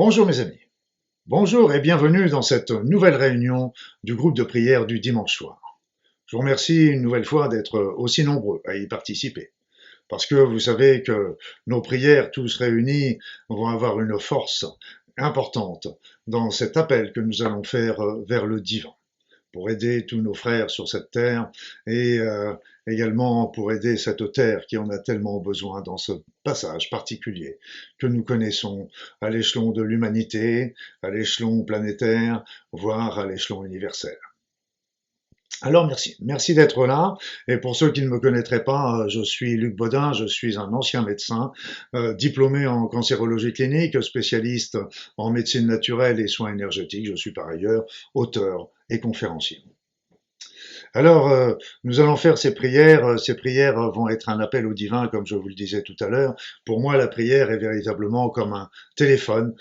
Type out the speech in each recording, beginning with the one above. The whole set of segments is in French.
Bonjour mes amis, bonjour et bienvenue dans cette nouvelle réunion du groupe de prière du dimanche soir. Je vous remercie une nouvelle fois d'être aussi nombreux à y participer, parce que vous savez que nos prières tous réunis vont avoir une force importante dans cet appel que nous allons faire vers le divin, pour aider tous nos frères sur cette terre et également pour aider cette terre qui en a tellement besoin dans ce passage particulier que nous connaissons à l'échelon de l'humanité, à l'échelon planétaire, voire à l'échelon universel. Alors merci d'être là. Et pour ceux qui ne me connaîtraient pas, je suis Luc Bodin, je suis un ancien médecin, diplômé en cancérologie clinique, spécialiste en médecine naturelle et soins énergétiques. Je suis par ailleurs auteur et conférencier. Alors, nous allons faire ces prières. Ces prières vont être un appel au divin, comme je vous le disais tout à l'heure. Pour moi, la prière est véritablement comme un téléphone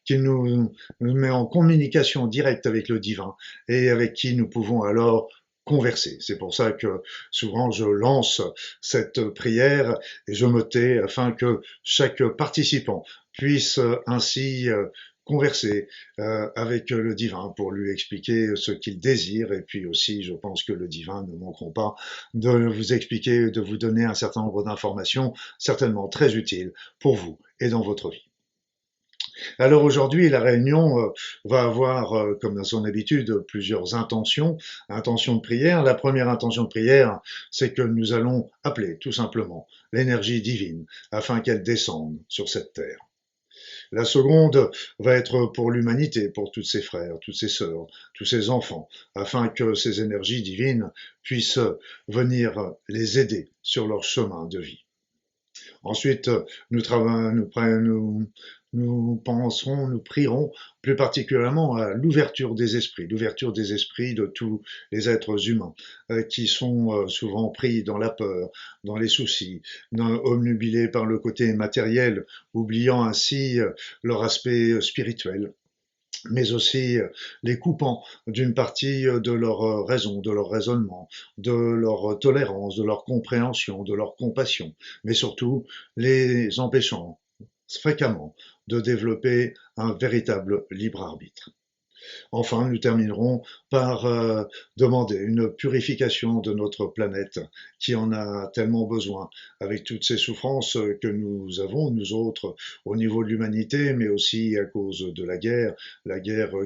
qui nous met en communication directe avec le divin et avec qui nous pouvons alors converser. C'est pour ça que souvent je lance cette prière et je me tais afin que chaque participant puisse ainsi converser avec le divin pour lui expliquer ce qu'il désire. Et puis aussi, je pense que le divin ne manqueront pas de vous expliquer, de vous donner un certain nombre d'informations certainement très utiles pour vous et dans votre vie. Alors aujourd'hui, la réunion va avoir, comme à son habitude, plusieurs intentions de prière. La première intention de prière, c'est que nous allons appeler tout simplement l'énergie divine afin qu'elle descende sur cette terre. La seconde va être pour l'humanité, pour tous ses frères, toutes ses sœurs, tous ses enfants, afin que ces énergies divines puissent venir les aider sur leur chemin de vie. Ensuite, nous penserons, nous prierons plus particulièrement à l'ouverture des esprits de tous les êtres humains qui sont souvent pris dans la peur, dans les soucis, omnubilés par le côté matériel, oubliant ainsi leur aspect spirituel, mais aussi les coupant d'une partie de leur raison, de leur raisonnement, de leur tolérance, de leur compréhension, de leur compassion, mais surtout les empêchant fréquemment de développer un véritable libre arbitre. Enfin, nous terminerons par demander une purification de notre planète qui en a tellement besoin, avec toutes ces souffrances que nous avons, nous autres, au niveau de l'humanité, mais aussi à cause de la guerre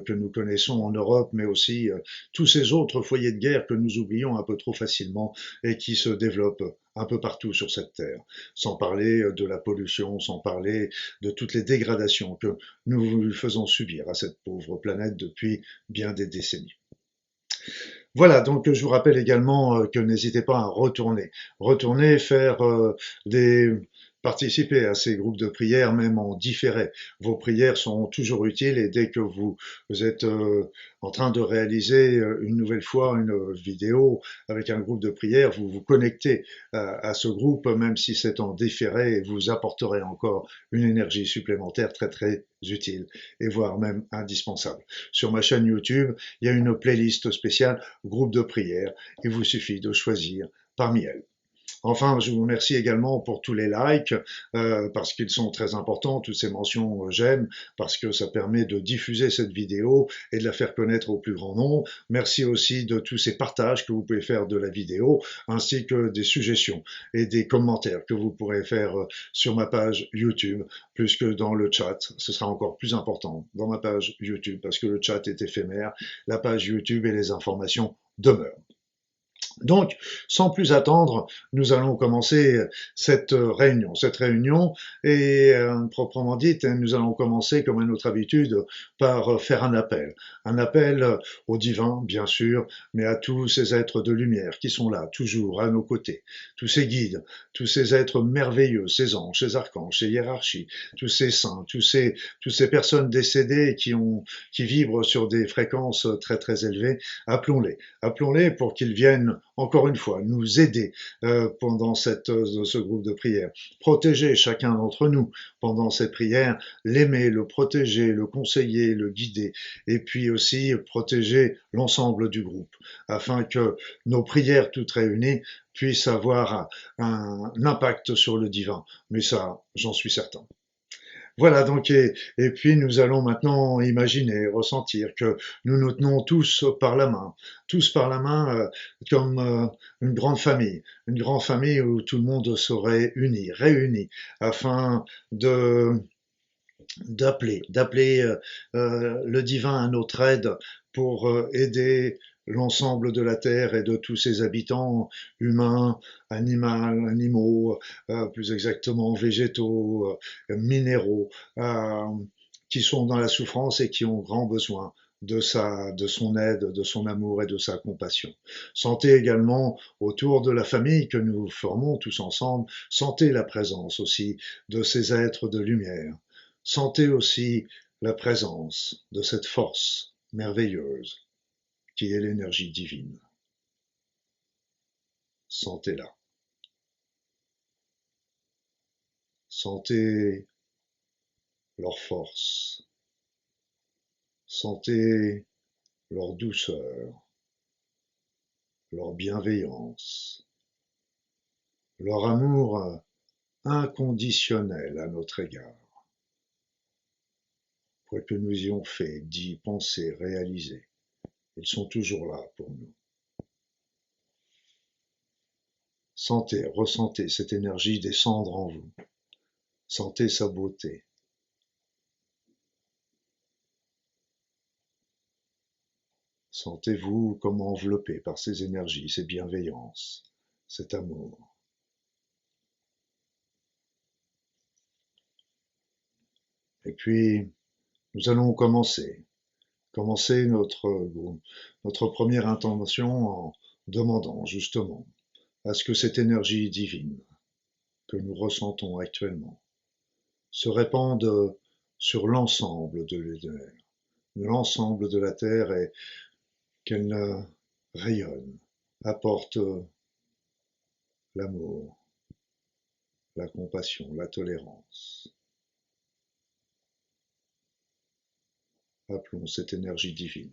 que nous connaissons en Europe, mais aussi tous ces autres foyers de guerre que nous oublions un peu trop facilement et qui se développent un peu partout sur cette terre, sans parler de la pollution, sans parler de toutes les dégradations que nous faisons subir à cette pauvre planète depuis bien des décennies. Voilà, donc je vous rappelle également que n'hésitez pas à retourner faire des participer à ces groupes de prière, même en différé. Vos prières sont toujours utiles et dès que vous êtes en train de réaliser une nouvelle fois une vidéo avec un groupe de prière, vous vous connectez à ce groupe, même si c'est en différé, et vous apporterez encore une énergie supplémentaire très très utile et voire même indispensable. Sur ma chaîne YouTube, il y a une playlist spéciale groupe de prière. Il vous suffit de choisir parmi elles. Enfin, je vous remercie également pour tous les likes, parce qu'ils sont très importants, toutes ces mentions j'aime, parce que ça permet de diffuser cette vidéo et de la faire connaître au plus grand nombre. Merci aussi de tous ces partages que vous pouvez faire de la vidéo, ainsi que des suggestions et des commentaires que vous pourrez faire sur ma page YouTube, plus que dans le chat. Ce sera encore plus important dans ma page YouTube, parce que le chat est éphémère, la page YouTube et les informations demeurent. Donc, sans plus attendre, nous allons commencer cette réunion. Cette réunion est proprement dite, nous allons commencer, comme à notre habitude, par faire un appel au divin, bien sûr, mais à tous ces êtres de lumière qui sont là, toujours à nos côtés, tous ces guides, tous ces êtres merveilleux, ces anges, ces archanges, ces hiérarchies, tous ces saints, toutes ces personnes décédées qui vibrent sur des fréquences très très élevées. Appelons-les pour qu'ils viennent encore une fois, nous aider pendant ce groupe de prière, protéger chacun d'entre nous pendant cette prière, l'aimer, le protéger, le conseiller, le guider, et puis aussi protéger l'ensemble du groupe, afin que nos prières toutes réunies puissent avoir un impact sur le divin. Mais ça, j'en suis certain. Voilà, donc, et puis nous allons maintenant imaginer, ressentir que nous nous tenons tous par la main, comme une grande famille où tout le monde serait uni, réuni, afin de d'appeler le divin à notre aide pour aider l'ensemble de la Terre et de tous ses habitants, humains, animaux, plus exactement végétaux, minéraux, euh, qui sont dans la souffrance et qui ont grand besoin de son aide, de son amour et de sa compassion. Sentez également autour de la famille que nous formons tous ensemble, sentez la présence aussi de ces êtres de lumière. Sentez aussi la présence de cette force merveilleuse qui est l'énergie divine. Sentez-la. Sentez leur force. Sentez leur douceur, leur bienveillance, leur amour inconditionnel à notre égard. Quoi que nous ayons fait, dit, pensé, réalisé, ils sont toujours là pour nous. Sentez, ressentez cette énergie descendre en vous. Sentez sa beauté. Sentez-vous comme enveloppé par ces énergies, ces bienveillances, cet amour. Et puis, nous allons commencer notre première intention en demandant justement à ce que cette énergie divine que nous ressentons actuellement se répande sur l'ensemble de l'univers, l'ensemble de la Terre, et qu'elle rayonne, apporte l'amour, la compassion, la tolérance. Appelons cette énergie divine.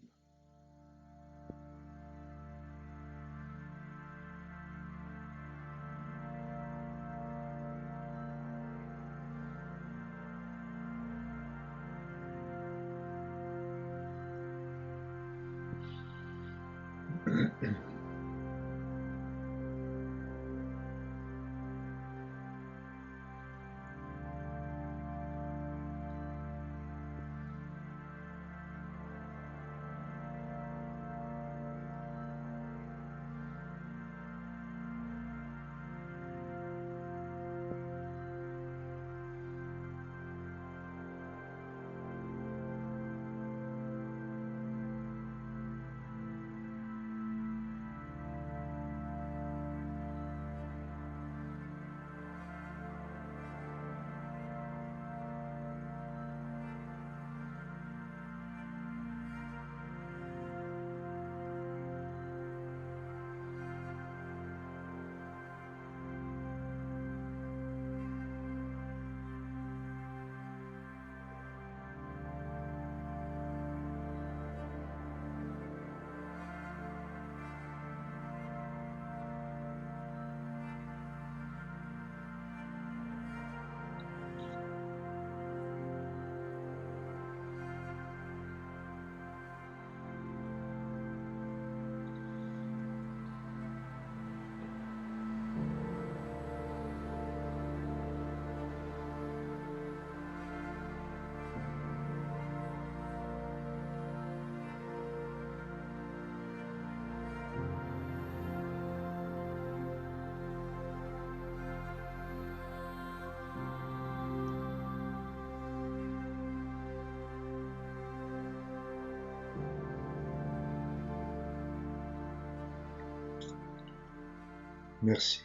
Merci.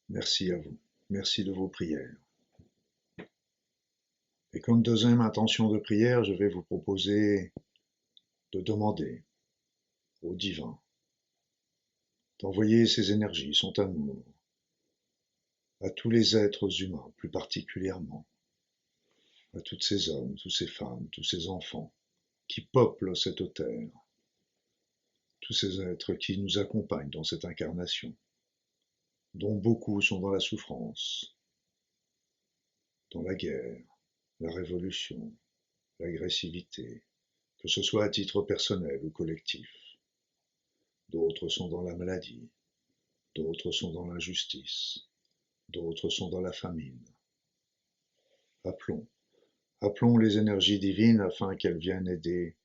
Merci à vous. Merci de vos prières. Et comme deuxième intention de prière, je vais vous proposer de demander au divin d'envoyer ses énergies, son amour, à tous les êtres humains, plus particulièrement, à tous ces hommes, toutes ces femmes, tous ces enfants qui peuplent cette terre, tous ces êtres qui nous accompagnent dans cette incarnation, dont beaucoup sont dans la souffrance, dans la guerre, la révolution, l'agressivité, que ce soit à titre personnel ou collectif. D'autres sont dans la maladie, d'autres sont dans l'injustice, d'autres sont dans la famine. Appelons, appelons les énergies divines afin qu'elles viennent aider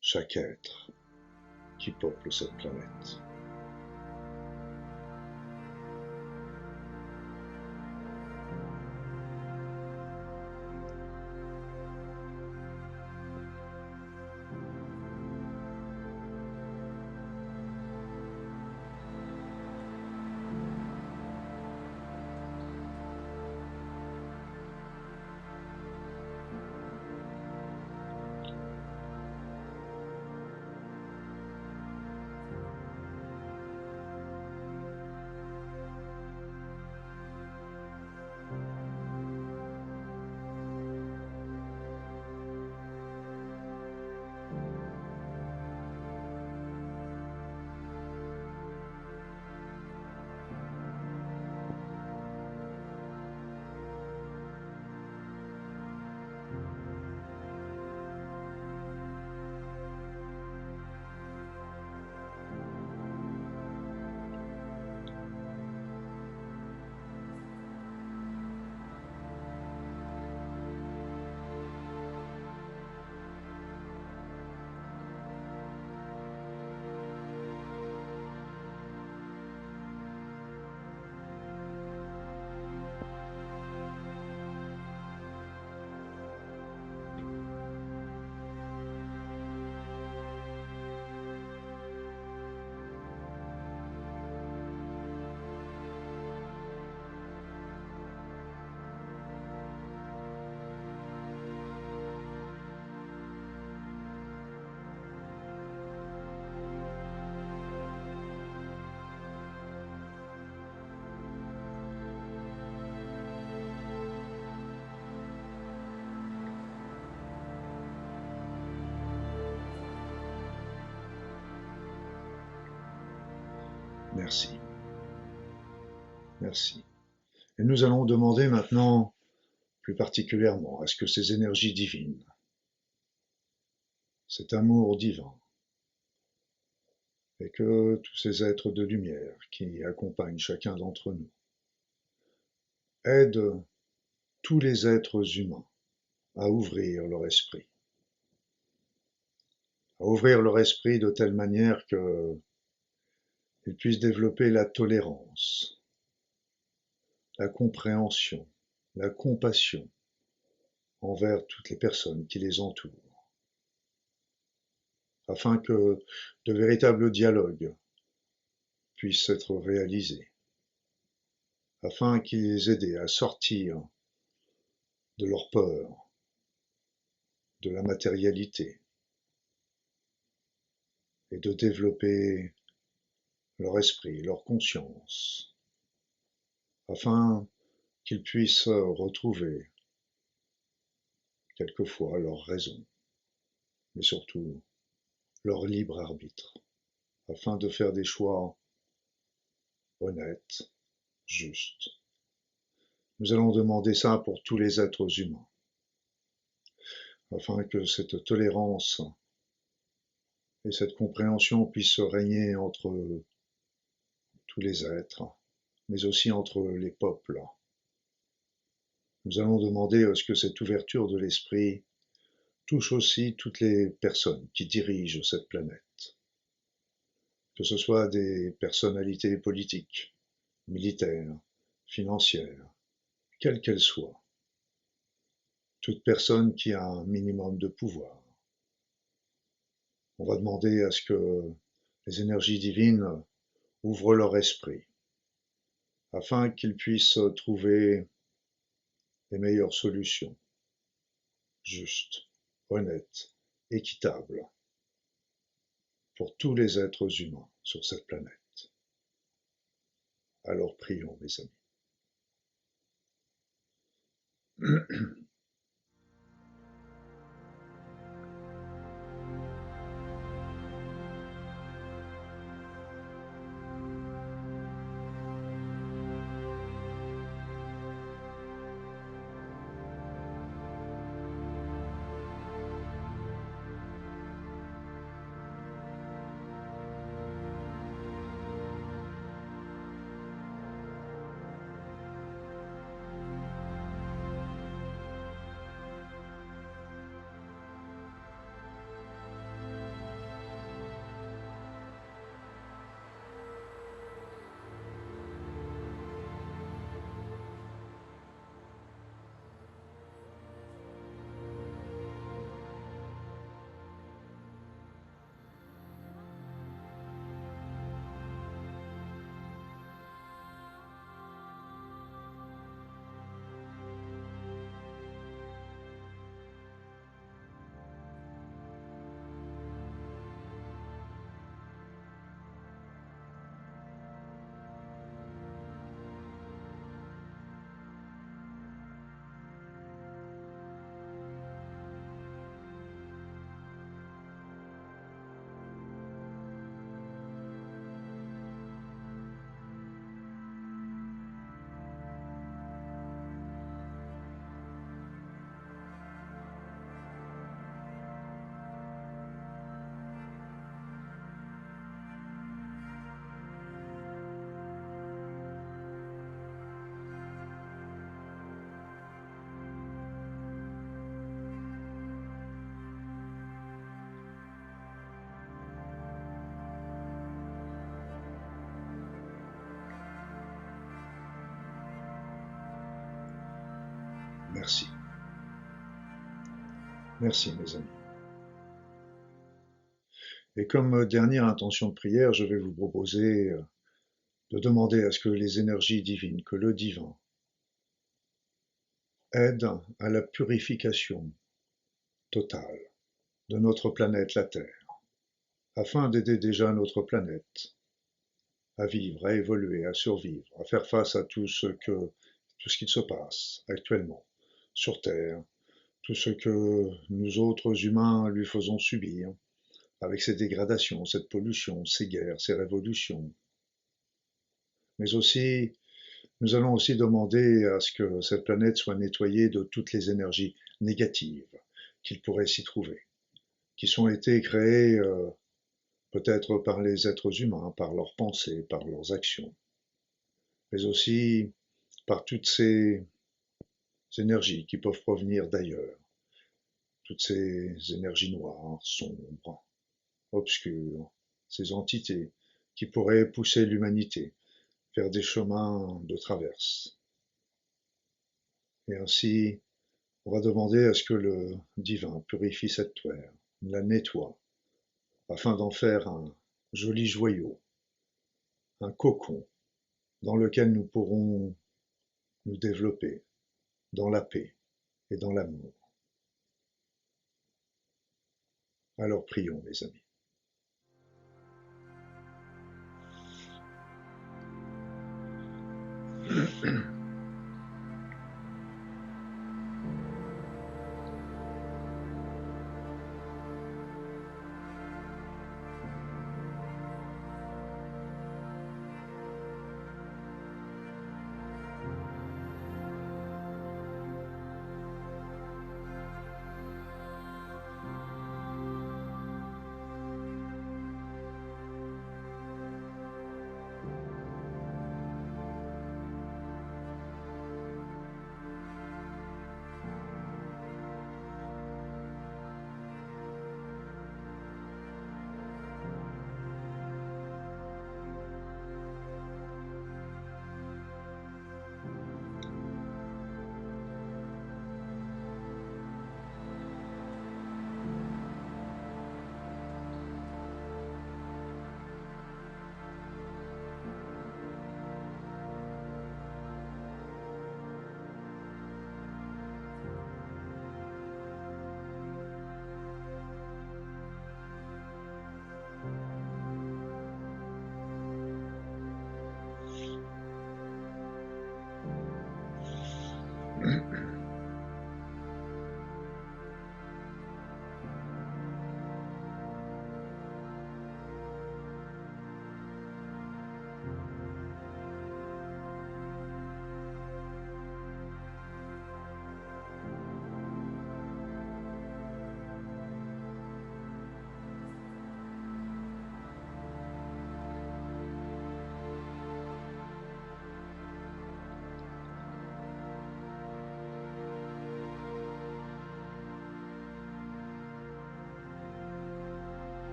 chaque être qui peuple cette planète. Merci. Merci. Et nous allons demander maintenant, plus particulièrement, à ce que ces énergies divines, cet amour divin, et que tous ces êtres de lumière qui accompagnent chacun d'entre nous aident tous les êtres humains à ouvrir leur esprit. À ouvrir leur esprit de telle manière qu'ils puissent développer la tolérance, la compréhension, la compassion envers toutes les personnes qui les entourent, afin que de véritables dialogues puissent être réalisés, afin qu'ils les aident à sortir de leur peur, de la matérialité, et de développer leur esprit, leur conscience, afin qu'ils puissent retrouver quelquefois leur raison, mais surtout leur libre arbitre, afin de faire des choix honnêtes, justes. Nous allons demander ça pour tous les êtres humains, afin que cette tolérance et cette compréhension puissent régner entre tous les êtres, mais aussi entre les peuples. Nous allons demander à ce que cette ouverture de l'esprit touche aussi toutes les personnes qui dirigent cette planète, que ce soit des personnalités politiques, militaires, financières, quelles qu'elles soient, toute personne qui a un minimum de pouvoir. On va demander à ce que les énergies divines ouvrent leur esprit, afin qu'ils puissent trouver les meilleures solutions, justes, honnêtes, équitables, pour tous les êtres humains sur cette planète. Alors prions, mes amis. Merci. Merci, mes amis. Et comme dernière intention de prière, je vais vous proposer de demander à ce que les énergies divines, que le divin, aide à la purification totale de notre planète, la Terre, afin d'aider déjà notre planète à vivre, à évoluer, à survivre, à faire face à tout ce qui se passe actuellement sur Terre, tout ce que nous autres humains lui faisons subir, avec ces dégradations, cette pollution, ces guerres, ces révolutions. Mais aussi, nous allons aussi demander à ce que cette planète soit nettoyée de toutes les énergies négatives qu'il pourrait s'y trouver, qui sont été créées peut-être par les êtres humains, par leurs pensées, par leurs actions, mais aussi par toutes ces énergies qui peuvent provenir d'ailleurs, toutes ces énergies noires, sombres, obscures, ces entités qui pourraient pousser l'humanité vers des chemins de traverse. Et ainsi, on va demander à ce que le divin purifie cette terre, la nettoie, afin d'en faire un joli joyau, un cocon dans lequel nous pourrons nous développer dans la paix et dans l'amour. Alors prions, mes amis.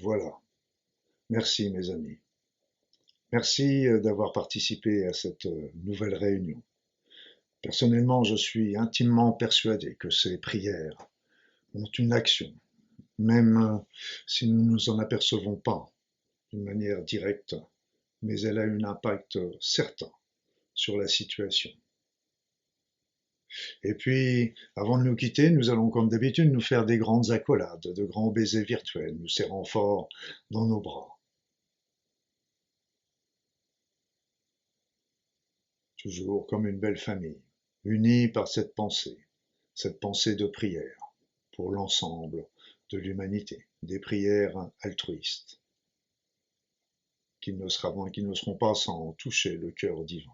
Voilà. Merci, mes amis. Merci d'avoir participé à cette nouvelle réunion. Personnellement, je suis intimement persuadé que ces prières ont une action, même si nous ne nous en apercevons pas d'une manière directe, mais elle a un impact certain sur la situation. Et puis, avant de nous quitter, nous allons comme d'habitude nous faire des grandes accolades, de grands baisers virtuels, nous serrant fort dans nos bras. Toujours comme une belle famille, unie par cette pensée de prière pour l'ensemble de l'humanité, des prières altruistes, qui ne seront pas sans toucher le cœur divin.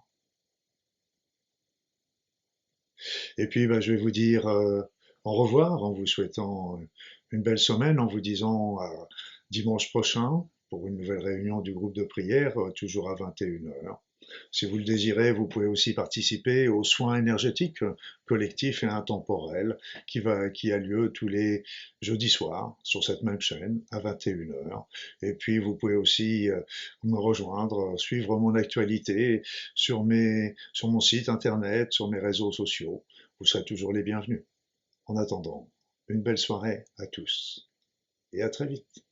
Et puis, je vais vous dire au revoir en vous souhaitant une belle semaine, en vous disant dimanche prochain pour une nouvelle réunion du groupe de prière, toujours à 21h. Si vous le désirez, vous pouvez aussi participer aux soins énergétiques collectifs et intemporels qui a lieu tous les jeudis soirs sur cette même chaîne à 21 heures. Et puis vous pouvez aussi me rejoindre, suivre mon actualité sur mon site internet, sur mes réseaux sociaux. Vous serez toujours les bienvenus. En attendant, une belle soirée à tous et à très vite.